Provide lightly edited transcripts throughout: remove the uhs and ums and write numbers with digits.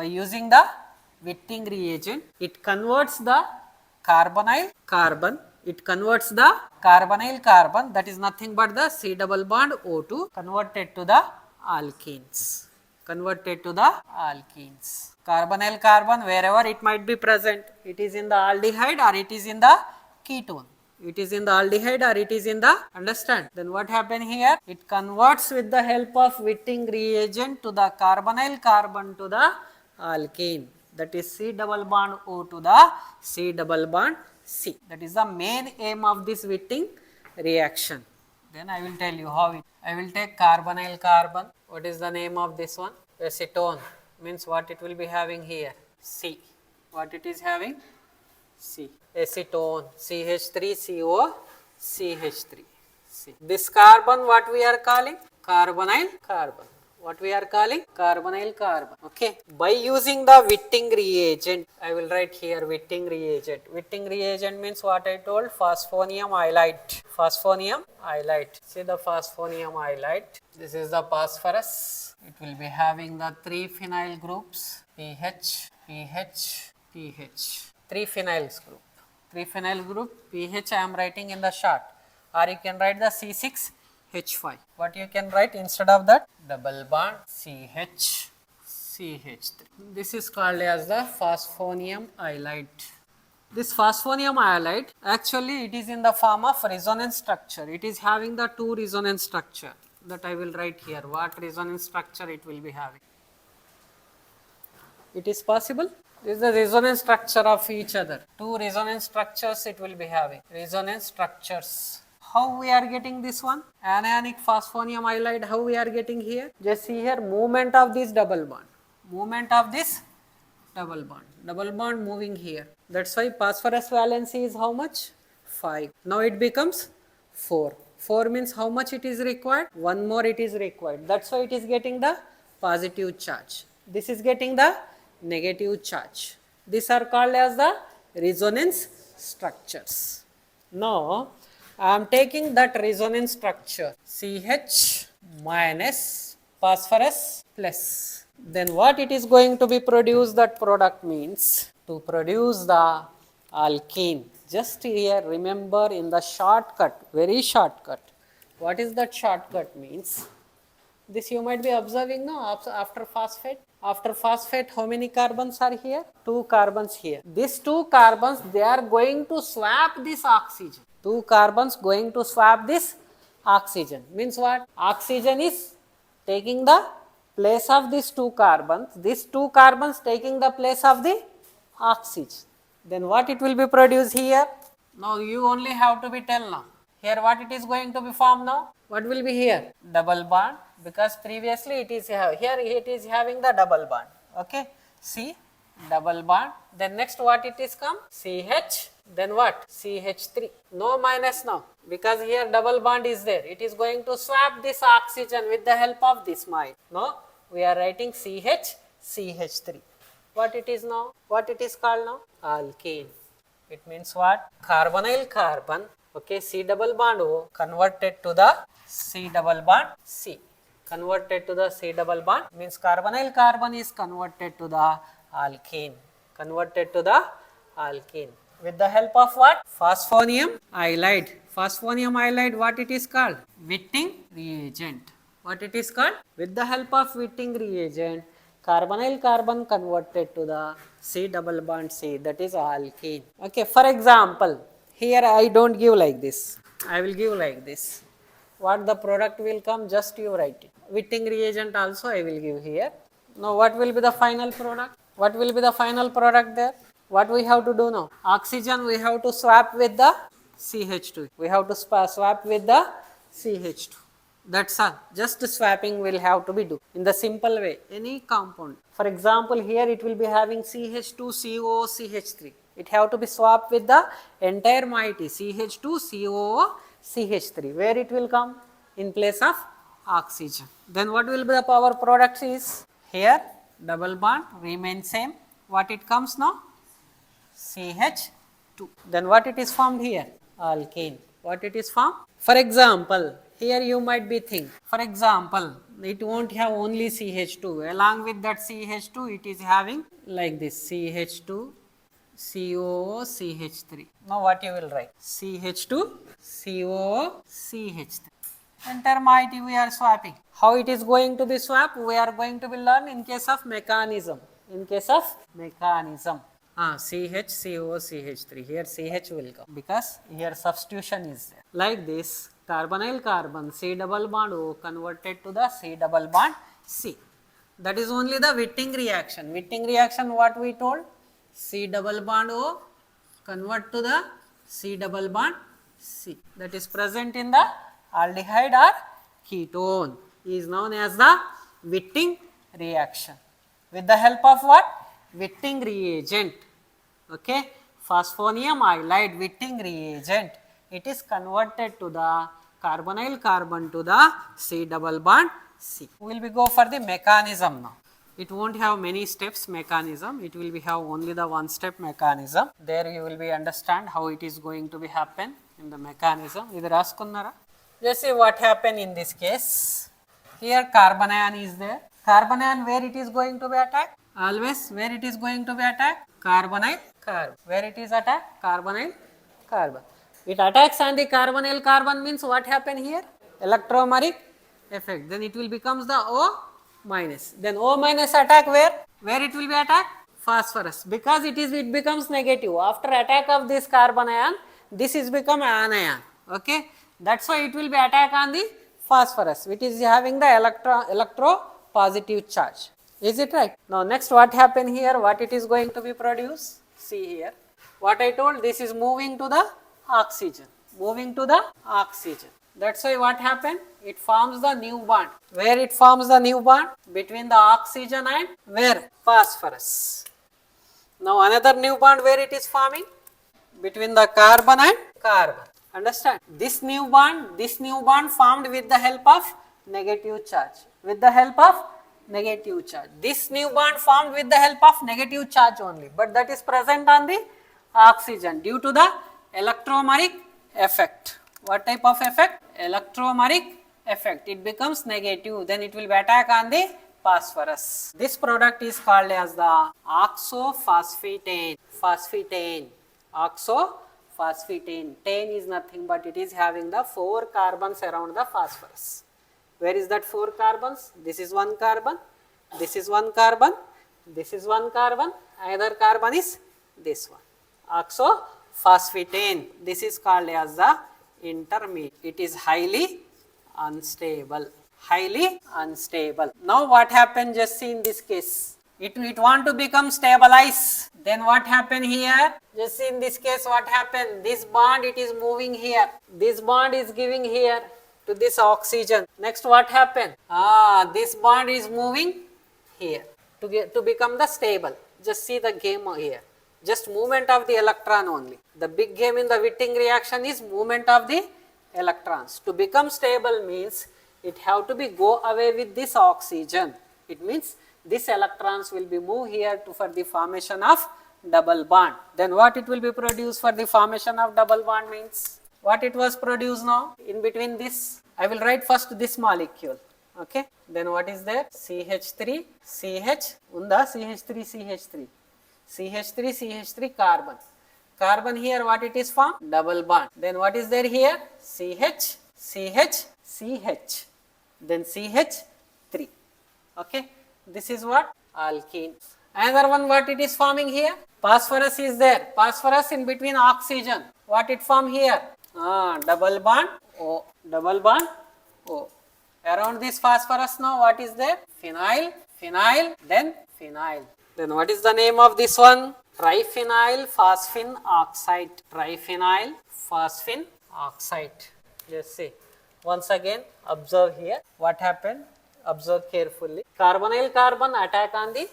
By using the Witting reagent, it converts the carbonyl carbon. It converts the carbonyl carbon, that is nothing but the C double bond O2, converted to the alkenes. Converted to the alkenes. Carbonyl carbon, wherever it might be present, it is in the aldehyde or it is in the ketone. It is in the aldehyde or it is in the, understand? Then what happened here? It converts with the help of Witting reagent to the carbonyl carbon to the alkene. That is C double bond O to the C double bond C. That is the main aim of this Witting reaction. Then I will tell you how it. I will take carbonyl carbon. What is the name of this one? Acetone. Means what it will be having here? C. What it is having? C. Acetone. CH3CO CH3. C. This carbon what we are calling? Carbonyl carbon. What we are calling? Carbonyl carbon. Okay. By using the Witting reagent, I will write here Witting reagent. Witting reagent means what I told? Phosphonium iodide. Phosphonium iodide. See the phosphonium iodide. This is the phosphorus. It will be having the 3 phenyl groups PH, PH, PH. 3 phenyls group. 3 phenyl group PH I am writing in the short, or you can write the C6H5. What you can write instead of that? Double bond CH, CH3. This is called as the phosphonium iodide. This phosphonium iodide, actually it is in the form of resonance structure. It is having the 2 resonance structure, that I will write here. What resonance structure it will be having? It is possible? This is the resonance structure of each other. 2 resonance structures it will be having. Resonance structures. How we are getting this one? Anionic phosphonium iodide, how we are getting here? Just see here, movement of this double bond. Movement of this double bond. Double bond moving here. That's why phosphorus valency is how much? 5. Now it becomes 4. 4 means how much it is required? 1 more it is required. That's why it is getting the positive charge. This is getting the negative charge. These are called as the resonance structures. Now, I am taking that resonance structure CH minus phosphorus plus. Then what it is going to be produced? That product means to produce the alkene. Just here remember in the shortcut, very shortcut. What is that shortcut means? This you might be observing now after phosphate. After phosphate, how many carbons are here? 2 carbons here. These 2 carbons, they are going to swap this oxygen. 2 carbons going to swap this oxygen. Means what? Oxygen is taking the place of these 2 carbons. These 2 carbons taking the place of the oxygen. Then what it will be produced here? Now you only have to be tell now. Here what it is going to be formed now? What will be here? Double bond, because previously it is here it is having the double bond. Okay. C double bond. Then next what it is come? CH. Then what? CH3. No minus now, because here double bond is there. It is going to swap this oxygen with the help of this mine. No, we are writing CH, CH3. What it is now? What it is called now? Alkene. It means what? Carbonyl carbon. Okay, C double bond O converted to the C double bond C. Converted to the C double bond means carbonyl carbon is converted to the alkene. Converted to the alkene. With the help of what? Phosphonium iodide. Phosphonium iodide, what it is called? Witting reagent. What it is called? With the help of Witting reagent, carbonyl carbon converted to the C double bond C, that is alkene. Okay, for example, here I don't give like this. I will give like this. What the product will come, just you write it. Witting reagent also I will give here. Now what will be the final product? What will be the final product there? What we have to do now? Oxygen we have to swap with the CH2. We have to swap with the CH2. That's all. Just swapping will have to be do in the simple way. Any compound. For example, here it will be having CH2COO CH3. It have to be swapped with the entire moiety CH2COO CH3. Where it will come? In place of oxygen. Then what will be the power product is? Here double bond remain same. What it comes now? CH2. Then what it is formed here? Alkane. What it is formed? For example, here you might be think. For example, it won't have only CH2. Along with that CH2, it is having like this CH2, COO, CH3. Now what you will write? CH2, COO, CH3. And termite we are swapping. How it is going to be swapped? We are going to be learn in case of mechanism. In case of mechanism. CH, COO, CH3. Here CH will come because here substitution is there. Like this, carbonyl carbon, C double bond O converted to the C double bond C. That is only the Witting reaction. Witting reaction what we told? C double bond O convert to the C double bond C. That is present in the aldehyde or ketone is known as the Witting reaction. With the help of what? Witting reagent. Okay, phosphonium iodide Witting reagent. It is converted to the carbonyl carbon to the C double bond C. We will be go for the mechanism now. It won't have many steps mechanism. It will be have only the one step mechanism. There you will be understand how it is going to be happen in the mechanism. Idu raskunnara. Just see what happened in this case. Here carbon ion is there. Carbon ion where it is going to be attacked? Always where it is going to be attacked? Carbonyl carbon. Where it is attacked? Carbonyl carbon. It attacks on the carbonyl carbon means what happened here? Electromeric effect. Then it will becomes the O minus. Then O minus attack where? Where it will be attacked? Phosphorus. Because it becomes negative. After attack of this carbon ion, this is become anion. Okay. That's why it will be attack on the phosphorus, which is having the electro positive charge. Is it right? Now next what happened here? What it is going to be produced? See here. What I told, this is moving to the oxygen. Moving to the oxygen. That's why what happened? It forms the new bond. Where it forms the new bond? Between the oxygen and where? Phosphorus. Now another new bond where it is forming? Between the carbon and carbon. Understand? This new bond formed with the help of negative charge. With the help of negative charge. This new bond formed with the help of negative charge only. But that is present on the oxygen due to the electromeric effect. What type of effect? Electromeric effect. It becomes negative. Then it will be attack on the phosphorus. This product is called as the oxophosphetane. Oxophosphetane. Tane is nothing but it is having the 4 carbons around the phosphorus. Where is that 4 carbons? This is 1 carbon. This is 1 carbon. This is 1 carbon. Another carbon is this one. Oxophosphetane. This is called as the intermediate. It is highly unstable. Highly unstable. Now what happened? Just see in this case. It want to become stabilized. Then what happened here? Just see in this case what happened. This bond it is moving here. This bond is giving here to this oxygen. Next what happened? This bond is moving here to become the stable. Just see the game here. Just movement of the electron only. The big game in the Witting reaction is movement of the electrons. To become stable means it have to be go away with this oxygen. It means this electrons will be moved here for the formation of double bond. Then what it will be produced for the formation of double bond means? What it was produced now? In between this, I will write first this molecule. Okay. Then what is there? CH3, CH, unda CH3, CH3. CH3, CH3 carbon. Carbon here what it is formed? Double bond. Then what is there here? CH, CH, CH. Then CH3. Okay. This is what? Alkene. Another one what it is forming here? Phosphorus is there. Phosphorus in between oxygen. What it form here? Double bond O. Double bond O. Around this phosphorus now what is there? Phenyl, phenyl, then phenyl. Then what is the name of this one? Triphenyl phosphine oxide. Triphenyl phosphine oxide. Just see. Once again observe here. What happened? Observe carefully. Carbonyl carbon attack on the,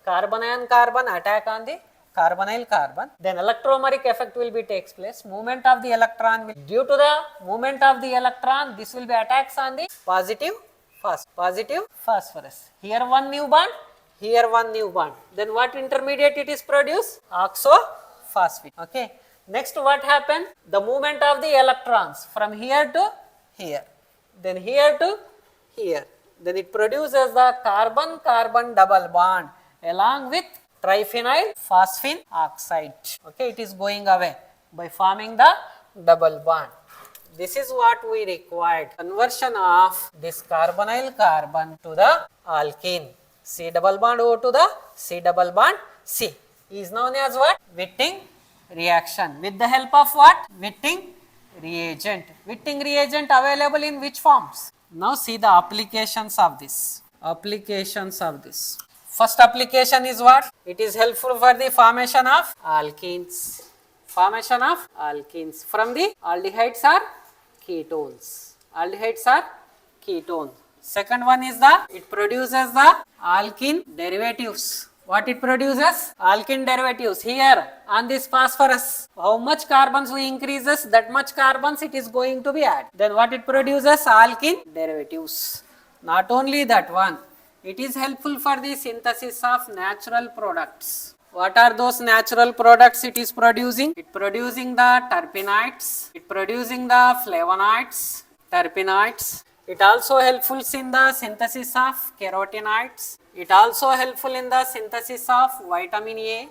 carbon ion carbon attack on the carbonyl carbon. Then electromeric effect will be takes place. Movement of the electron will, due to the movement of the electron, this will be attacks on the positive phosphorus. Here one new bond, here one new bond. Then what intermediate it is produced? Oxophosphate. Okay. Next what happened? The movement of the electrons from here to here. Then here to here. then it produces the carbon-carbon double bond along with triphenyl phosphine oxide. Okay, it is going away by forming the double bond. This is what we required, conversion of this carbonyl carbon to the alkene. C double bond O to the C double bond C is known as what? Witting reaction. With the help of what? Witting reagent. Witting reagent available in which forms? Now see the applications of this. Applications of this. First application is what? It is helpful for the formation of alkenes. Formation of alkenes from the aldehydes or ketones. Aldehydes are ketones. Second one is it produces the alkene derivatives. What it produces? Alkene derivatives. Here on this phosphorus, how much carbons we increases, that much carbons it is going to be added. Then what it produces? Alkene derivatives. Not only that one, it is helpful for the synthesis of natural products. What are those natural products it is producing? It producing the terpenoids, it producing the flavonoids, terpenoids. It also helpful in the synthesis of carotenoids. It also helpful in the synthesis of vitamin A.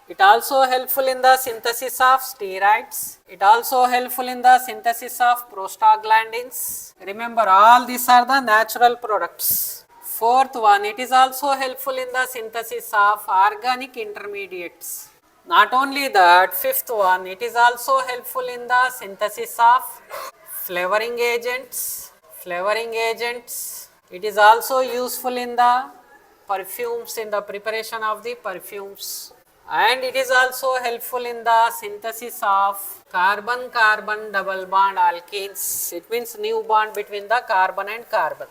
It also helpful in the synthesis of steroids. It also helpful in the synthesis of prostaglandins. Remember, all these are the natural products. Fourth one, it is also helpful in the synthesis of organic intermediates. Not only that, fifth one, it is also helpful in the synthesis of flavoring agents. It is also useful in the perfumes, in the preparation of the perfumes. And it is also helpful in the synthesis of carbon-carbon double bond alkenes. It means new bond between the carbon and carbon.